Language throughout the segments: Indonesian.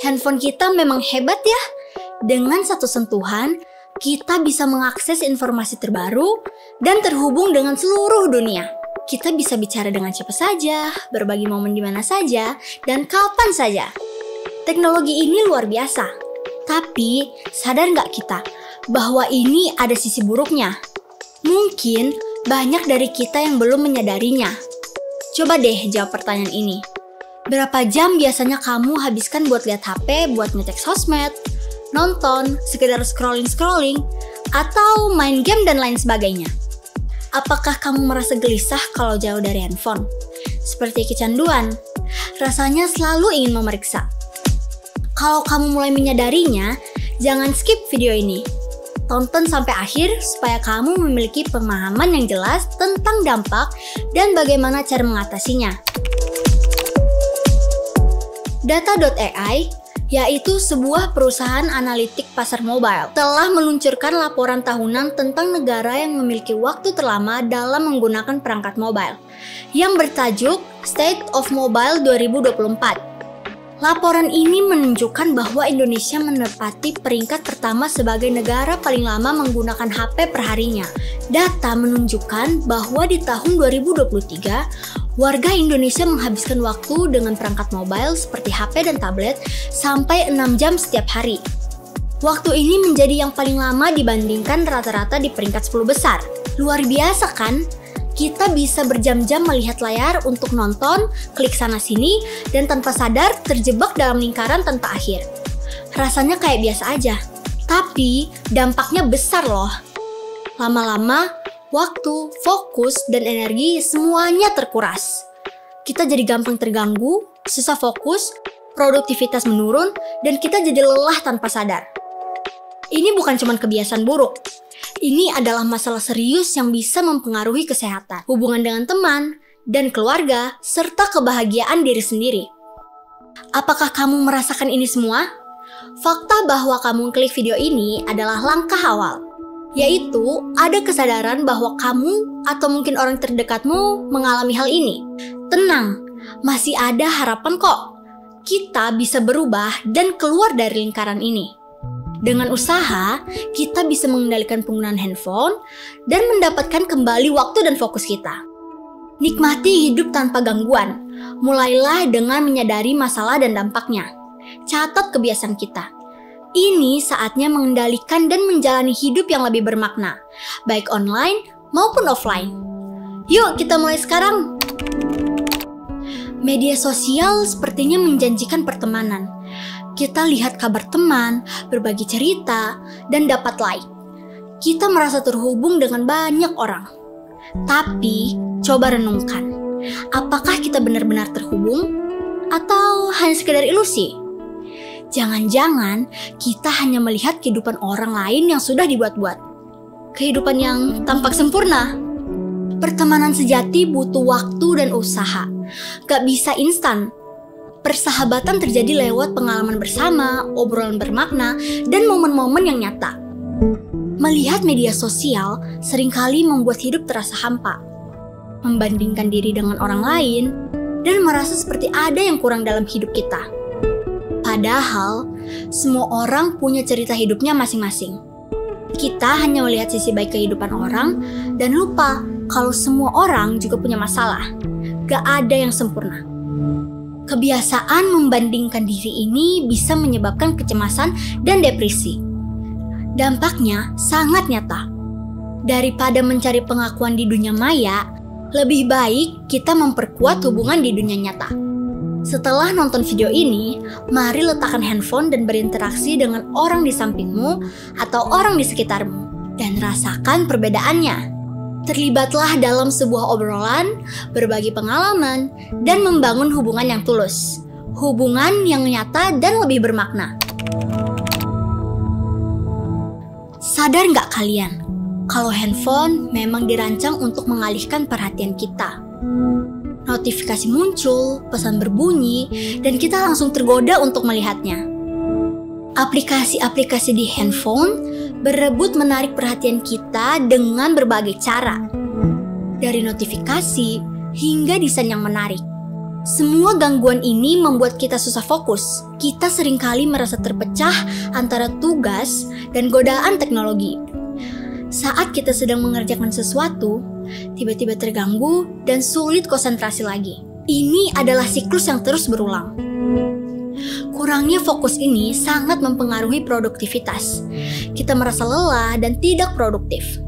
Handphone kita memang hebat ya. Dengan satu sentuhan, kita bisa mengakses informasi terbaru dan terhubung dengan seluruh dunia. Kita bisa bicara dengan siapa saja, berbagi momen di mana saja, dan kapan saja. Teknologi ini luar biasa. Tapi, sadar nggak kita bahwa ini ada sisi buruknya? Mungkin banyak dari kita yang belum menyadarinya. Coba deh jawab pertanyaan ini. Berapa jam biasanya kamu habiskan buat lihat HP, buat ngecek sosmed, nonton, sekedar scrolling, atau main game dan lain sebagainya? Apakah kamu merasa gelisah kalau jauh dari handphone? Seperti kecanduan, rasanya selalu ingin memeriksa. Kalau kamu mulai menyadarinya, jangan skip video ini. Tonton sampai akhir supaya kamu memiliki pemahaman yang jelas tentang dampak dan bagaimana cara mengatasinya. Data.ai, yaitu sebuah perusahaan analitik pasar mobile, telah meluncurkan laporan tahunan tentang negara yang memiliki waktu terlama dalam menggunakan perangkat mobile, yang bertajuk State of Mobile 2024. Laporan ini menunjukkan bahwa Indonesia menempati peringkat pertama sebagai negara paling lama menggunakan HP perharinya. Data menunjukkan bahwa di tahun 2023, warga Indonesia menghabiskan waktu dengan perangkat mobile seperti HP dan tablet sampai 6 jam setiap hari. Waktu ini menjadi yang paling lama dibandingkan rata-rata di peringkat 10 besar. Luar biasa kan? Kita bisa berjam-jam melihat layar untuk nonton, klik sana-sini, dan tanpa sadar terjebak dalam lingkaran tanpa akhir. Rasanya kayak biasa aja, tapi dampaknya besar loh. Lama-lama, waktu, fokus, dan energi semuanya terkuras. Kita jadi gampang terganggu, susah fokus, produktivitas menurun, dan kita jadi lelah tanpa sadar. Ini bukan cuma kebiasaan buruk. Ini adalah masalah serius yang bisa mempengaruhi kesehatan, hubungan dengan teman, dan keluarga, serta kebahagiaan diri sendiri. Apakah kamu merasakan ini semua? Fakta bahwa kamu klik video ini adalah langkah awal, yaitu ada kesadaran bahwa kamu atau mungkin orang terdekatmu mengalami hal ini. Tenang, masih ada harapan kok. Kita bisa berubah dan keluar dari lingkaran ini. Dengan usaha, kita bisa mengendalikan penggunaan handphone dan mendapatkan kembali waktu dan fokus kita. Nikmati hidup tanpa gangguan. Mulailah dengan menyadari masalah dan dampaknya. Catat kebiasaan kita. Ini saatnya mengendalikan dan menjalani hidup yang lebih bermakna, baik online maupun offline. Yuk, kita mulai sekarang. Media sosial sepertinya menjanjikan pertemanan. Kita lihat kabar teman, berbagi cerita, dan dapat like. Kita merasa terhubung dengan banyak orang. Tapi, coba renungkan. Apakah kita benar-benar terhubung? Atau hanya sekedar ilusi? Jangan-jangan kita hanya melihat kehidupan orang lain yang sudah dibuat-buat. Kehidupan yang tampak sempurna. Pertemanan sejati butuh waktu dan usaha. Gak bisa instan. Persahabatan terjadi lewat pengalaman bersama, obrolan bermakna, dan momen-momen yang nyata. Melihat media sosial seringkali membuat hidup terasa hampa, membandingkan diri dengan orang lain, dan merasa seperti ada yang kurang dalam hidup kita. Padahal, semua orang punya cerita hidupnya masing-masing. Kita hanya melihat sisi baik kehidupan orang, dan lupa kalau semua orang juga punya masalah. Gak ada yang sempurna. Kebiasaan membandingkan diri ini bisa menyebabkan kecemasan dan depresi. Dampaknya sangat nyata. Daripada mencari pengakuan di dunia maya, lebih baik kita memperkuat hubungan di dunia nyata. Setelah nonton video ini, mari letakkan handphone dan berinteraksi dengan orang di sampingmu atau orang di sekitarmu, dan rasakan perbedaannya. Terlibatlah dalam sebuah obrolan, berbagi pengalaman, dan membangun hubungan yang tulus. Hubungan yang nyata dan lebih bermakna. Sadar nggak kalian, kalau handphone memang dirancang untuk mengalihkan perhatian kita. Notifikasi muncul, pesan berbunyi, dan kita langsung tergoda untuk melihatnya. Aplikasi-aplikasi di handphone berebut menarik perhatian kita dengan berbagai cara. Dari notifikasi hingga desain yang menarik. Semua gangguan ini membuat kita susah fokus. Kita seringkali merasa terpecah antara tugas dan godaan teknologi. Saat kita sedang mengerjakan sesuatu, tiba-tiba terganggu dan sulit konsentrasi lagi. Ini adalah siklus yang terus berulang. Kurangnya fokus ini sangat mempengaruhi produktivitas. Kita merasa lelah dan tidak produktif.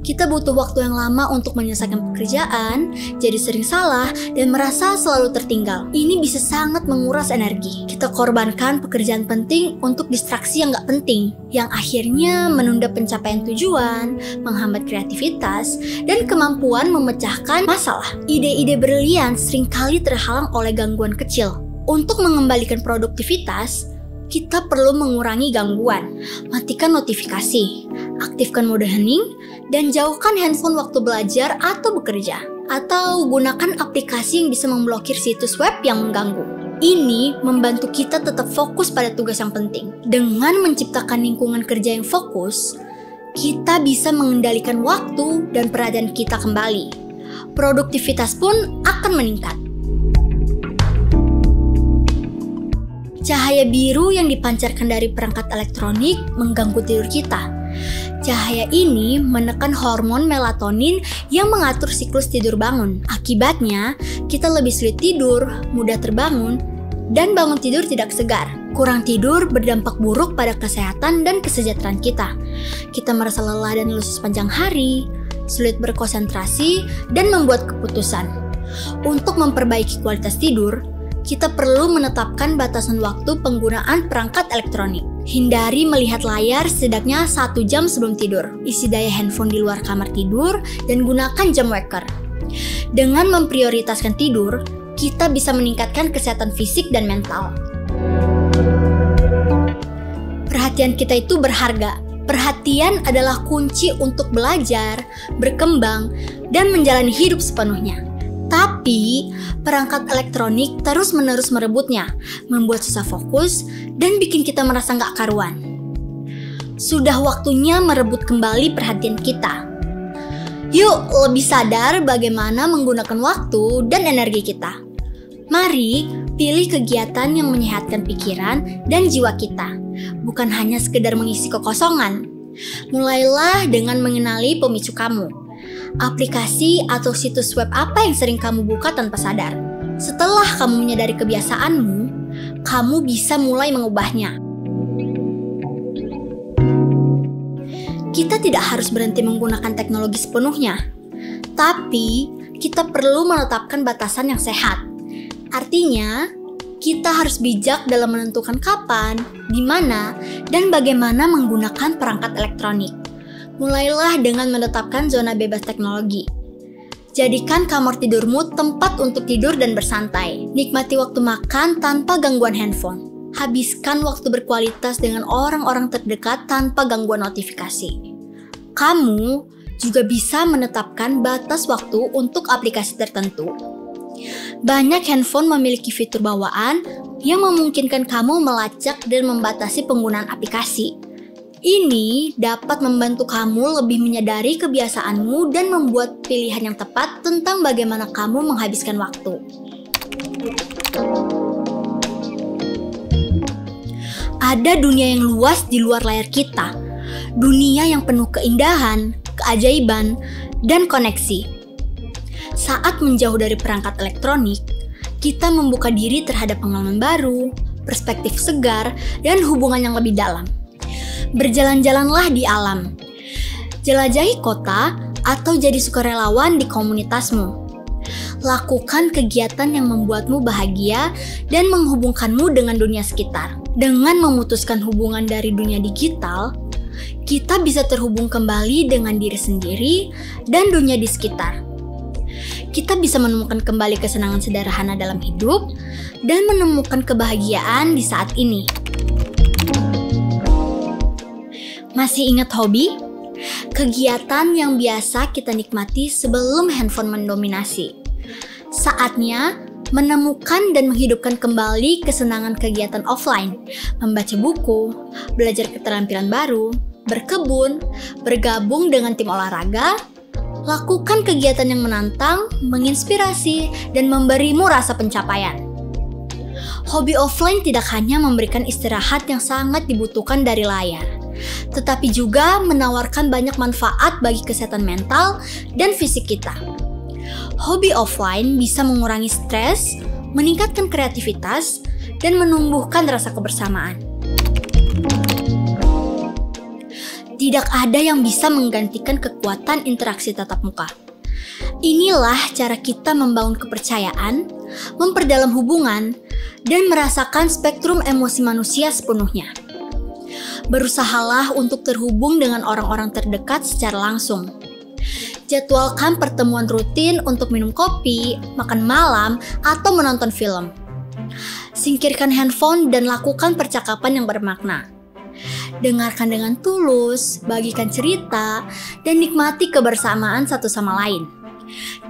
Kita butuh waktu yang lama untuk menyelesaikan pekerjaan, jadi sering salah dan merasa selalu tertinggal. Ini bisa sangat menguras energi. Kita korbankan pekerjaan penting untuk distraksi yang gak penting, yang akhirnya menunda pencapaian tujuan, menghambat kreativitas, dan kemampuan memecahkan masalah. Ide-ide brilian seringkali terhalang oleh gangguan kecil. Untuk mengembalikan produktivitas, kita perlu mengurangi gangguan, matikan notifikasi, aktifkan mode hening, dan jauhkan handphone waktu belajar atau bekerja. Atau gunakan aplikasi yang bisa memblokir situs web yang mengganggu. Ini membantu kita tetap fokus pada tugas yang penting. Dengan menciptakan lingkungan kerja yang fokus, kita bisa mengendalikan waktu dan perhatian kita kembali. Produktivitas pun akan meningkat. Cahaya biru yang dipancarkan dari perangkat elektronik mengganggu tidur kita. Cahaya ini menekan hormon melatonin yang mengatur siklus tidur bangun. Akibatnya, kita lebih sulit tidur, mudah terbangun, dan bangun tidur tidak segar. Kurang tidur berdampak buruk pada kesehatan dan kesejahteraan kita. Kita merasa lelah dan lesu sepanjang hari, sulit berkonsentrasi, dan membuat keputusan. Untuk memperbaiki kualitas tidur, kita perlu menetapkan batasan waktu penggunaan perangkat elektronik. Hindari melihat layar setidaknya 1 jam sebelum tidur. Isi daya handphone di luar kamar tidur dan gunakan jam waker. Dengan memprioritaskan tidur, kita bisa meningkatkan kesehatan fisik dan mental. Perhatian kita itu berharga. Perhatian adalah kunci untuk belajar, berkembang, dan menjalani hidup sepenuhnya. Tapi, perangkat elektronik terus-menerus merebutnya, membuat susah fokus, dan bikin kita merasa nggak karuan. Sudah waktunya merebut kembali perhatian kita. Yuk, lebih sadar bagaimana menggunakan waktu dan energi kita. Mari, pilih kegiatan yang menyehatkan pikiran dan jiwa kita, bukan hanya sekedar mengisi kekosongan. Mulailah dengan mengenali pemicu kamu. Aplikasi atau situs web apa yang sering kamu buka tanpa sadar. Setelah kamu menyadari kebiasaanmu, kamu bisa mulai mengubahnya. Kita tidak harus berhenti menggunakan teknologi sepenuhnya, tapi kita perlu menetapkan batasan yang sehat. Artinya, kita harus bijak dalam menentukan kapan, di mana, dan bagaimana menggunakan perangkat elektronik. Mulailah dengan menetapkan zona bebas teknologi. Jadikan kamar tidurmu tempat untuk tidur dan bersantai. Nikmati waktu makan tanpa gangguan handphone. Habiskan waktu berkualitas dengan orang-orang terdekat tanpa gangguan notifikasi. Kamu juga bisa menetapkan batas waktu untuk aplikasi tertentu. Banyak handphone memiliki fitur bawaan yang memungkinkan kamu melacak dan membatasi penggunaan aplikasi. Ini dapat membantu kamu lebih menyadari kebiasaanmu dan membuat pilihan yang tepat tentang bagaimana kamu menghabiskan waktu. Ada dunia yang luas di luar layar kita. Dunia yang penuh keindahan, keajaiban, dan koneksi. Saat menjauh dari perangkat elektronik, kita membuka diri terhadap pengalaman baru, perspektif segar, dan hubungan yang lebih dalam. Berjalan-jalanlah di alam. Jelajahi kota atau jadi sukarelawan di komunitasmu. Lakukan kegiatan yang membuatmu bahagia dan menghubungkanmu dengan dunia sekitar. Dengan memutuskan hubungan dari dunia digital, kita bisa terhubung kembali dengan diri sendiri dan dunia di sekitar. Kita bisa menemukan kembali kesenangan sederhana dalam hidup dan menemukan kebahagiaan di saat ini. Masih ingat hobi? Kegiatan yang biasa kita nikmati sebelum handphone mendominasi. Saatnya menemukan dan menghidupkan kembali kesenangan kegiatan offline, membaca buku, belajar keterampilan baru, berkebun, bergabung dengan tim olahraga, Lakukan kegiatan yang menantang, menginspirasi, dan memberimu rasa pencapaian. Hobi offline tidak hanya memberikan istirahat yang sangat dibutuhkan dari layar, tetapi juga menawarkan banyak manfaat bagi kesehatan mental dan fisik kita. Hobi offline bisa mengurangi stres, meningkatkan kreativitas, dan menumbuhkan rasa kebersamaan. Tidak ada yang bisa menggantikan kekuatan interaksi tatap muka. Inilah cara kita membangun kepercayaan, memperdalam hubungan, dan merasakan spektrum emosi manusia sepenuhnya. Berusahalah untuk terhubung dengan orang-orang terdekat secara langsung. Jadwalkan pertemuan rutin untuk minum kopi, makan malam, atau menonton film. Singkirkan handphone dan lakukan percakapan yang bermakna. Dengarkan dengan tulus, bagikan cerita, dan nikmati kebersamaan satu sama lain.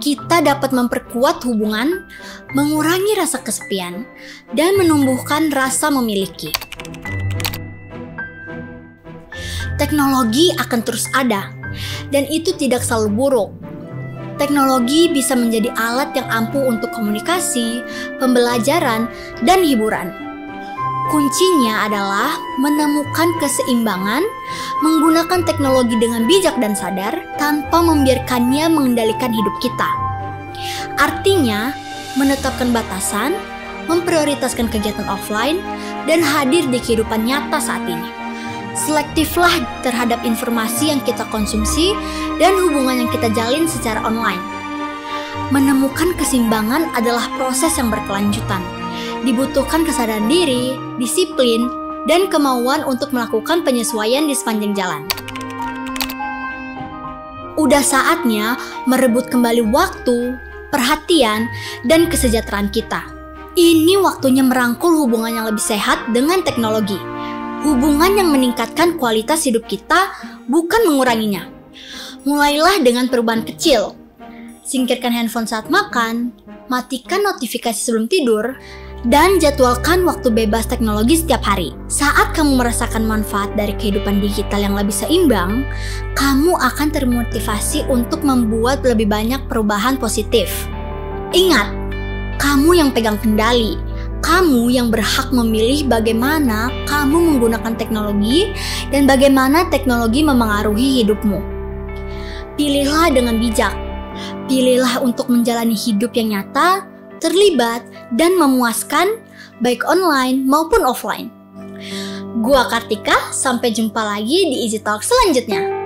Kita dapat memperkuat hubungan, mengurangi rasa kesepian, dan menumbuhkan rasa memiliki. Teknologi akan terus ada, dan itu tidak selalu buruk. Teknologi bisa menjadi alat yang ampuh untuk komunikasi, pembelajaran, dan hiburan. Kuncinya adalah menemukan keseimbangan, menggunakan teknologi dengan bijak dan sadar, tanpa membiarkannya mengendalikan hidup kita. Artinya, menetapkan batasan, memprioritaskan kegiatan offline, dan hadir di kehidupan nyata saat ini. Selektiflah terhadap informasi yang kita konsumsi dan hubungan yang kita jalin secara online. Menemukan keseimbangan adalah proses yang berkelanjutan. Dibutuhkan kesadaran diri, disiplin, dan kemauan untuk melakukan penyesuaian di sepanjang jalan. Udah saatnya merebut kembali waktu, perhatian, dan kesejahteraan kita. Ini waktunya merangkul hubungan yang lebih sehat dengan teknologi. Hubungan yang meningkatkan kualitas hidup kita, bukan menguranginya. Mulailah dengan perubahan kecil. Singkirkan handphone saat makan, matikan notifikasi sebelum tidur, dan jadwalkan waktu bebas teknologi setiap hari. Saat kamu merasakan manfaat dari kehidupan digital yang lebih seimbang, kamu akan termotivasi untuk membuat lebih banyak perubahan positif. Ingat, kamu yang pegang kendali. Kamu yang berhak memilih bagaimana kamu menggunakan teknologi dan bagaimana teknologi memengaruhi hidupmu. Pilihlah dengan bijak. Pilihlah untuk menjalani hidup yang nyata, terlibat, dan memuaskan, baik online maupun offline. Gua Kartika, sampai jumpa lagi di Easy Talk selanjutnya.